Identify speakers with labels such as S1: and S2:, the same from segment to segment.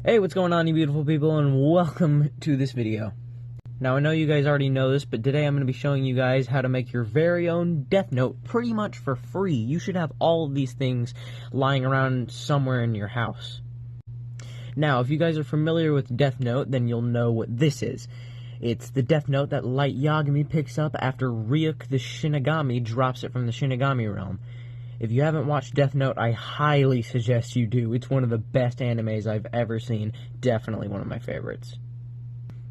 S1: Hey, what's going on, you beautiful people, and welcome to this video. Now, I know you guys already know this, but today I'm going to be showing you guys how to make your very own Death Note pretty much for free. You should have all of these things lying around somewhere in your house. Now, if you guys are familiar with Death Note, then you'll know what this is. It's the Death Note that Light Yagami picks up after Ryuk the Shinigami drops it from the Shinigami realm. If you haven't watched Death Note, I highly suggest you do. It's one of the best animes I've ever seen. Definitely one of my favorites.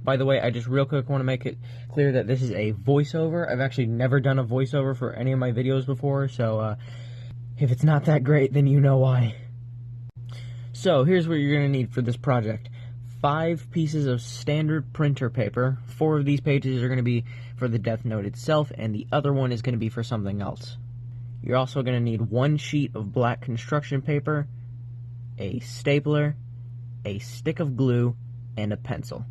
S1: By the way, I just real quick want to make it clear that this is a voiceover. I've actually never done a voiceover for any of my videos before, so if it's not that great, then you know why. So, here's what you're going to need for this project. 5 pieces of standard printer paper. 4 of these pages are going to be for the Death Note itself, and the other one is going to be for something else. You're also going to need 1 sheet of black construction paper, a stapler, a stick of glue, and a pencil.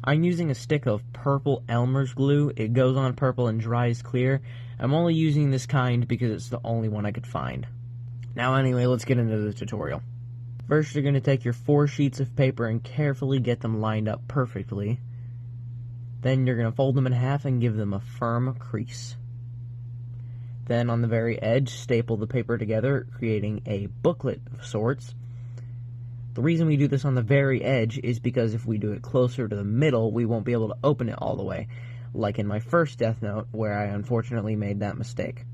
S1: I'm using a stick of purple Elmer's glue. It goes on purple and dries clear. I'm only using this kind because it's the only one I could find. Now anyway, let's get into the tutorial. First, you're going to take your 4 sheets of paper and carefully get them lined up perfectly. Then you're going to fold them in half and give them a firm crease. Then on the very edge, staple the paper together, creating a booklet of sorts. The reason we do this on the very edge is because if we do it closer to the middle, we won't be able to open it all the way, like in my first Death Note, where I unfortunately made that mistake.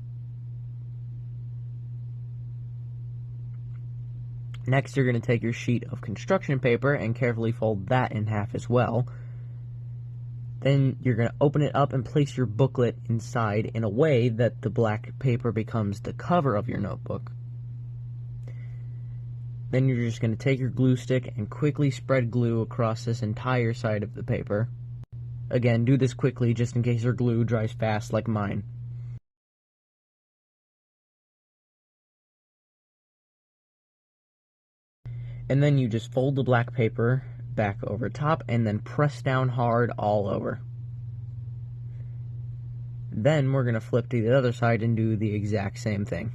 S1: Next, you're going to take your sheet of construction paper and carefully fold that in half as well. Then you're going to open it up and place your booklet inside in a way that the black paper becomes the cover of your notebook. Then you're just going to take your glue stick and quickly spread glue across this entire side of the paper. Again, do this quickly just in case your glue dries fast like mine. And then you just fold the black paper back over top and then press down hard all over. Then we're going to flip to the other side and do the exact same thing.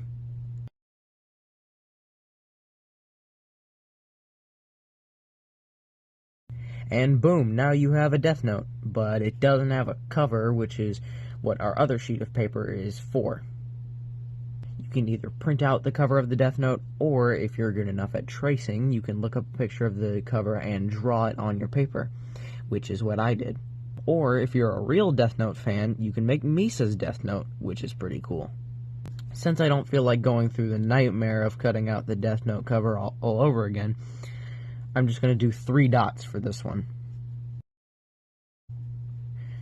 S1: And boom, now you have a Death Note, but it doesn't have a cover, which is what our other sheet of paper is for. You can either print out the cover of the Death Note, or if you're good enough at tracing, you can look up a picture of the cover and draw it on your paper, which is what I did. Or if you're a real Death Note fan, you can make Misa's Death Note, which is pretty cool. Since I don't feel like going through the nightmare of cutting out the Death Note cover all over again, I'm just going to do 3 dots for this one.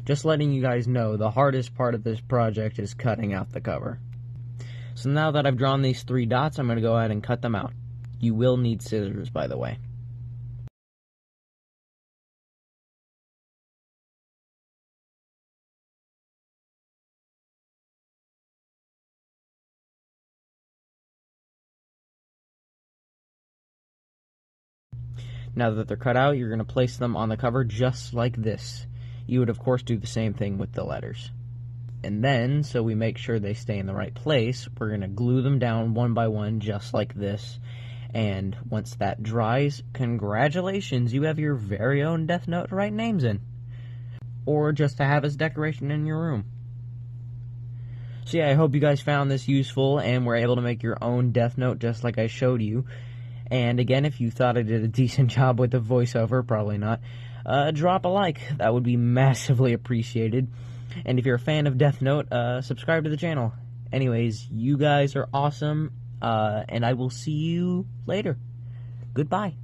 S1: Just letting you guys know, the hardest part of this project is cutting out the cover. So now that I've drawn these 3 dots, I'm going to go ahead and cut them out. You will need scissors, by the way. Now that they're cut out, you're going to place them on the cover just like this. You would, of course, do the same thing with the letters. And then, so we make sure they stay in the right place, we're going to glue them down one by one just like this. And once that dries, congratulations, you have your very own Death Note to write names in. Or just to have as decoration in your room. So yeah, I hope you guys found this useful and were able to make your own Death Note just like I showed you. And again, if you thought I did a decent job with the voiceover, probably not, drop a like. That would be massively appreciated. And if you're a fan of Death Note, subscribe to the channel. Anyways, you guys are awesome, and I will see you later. Goodbye.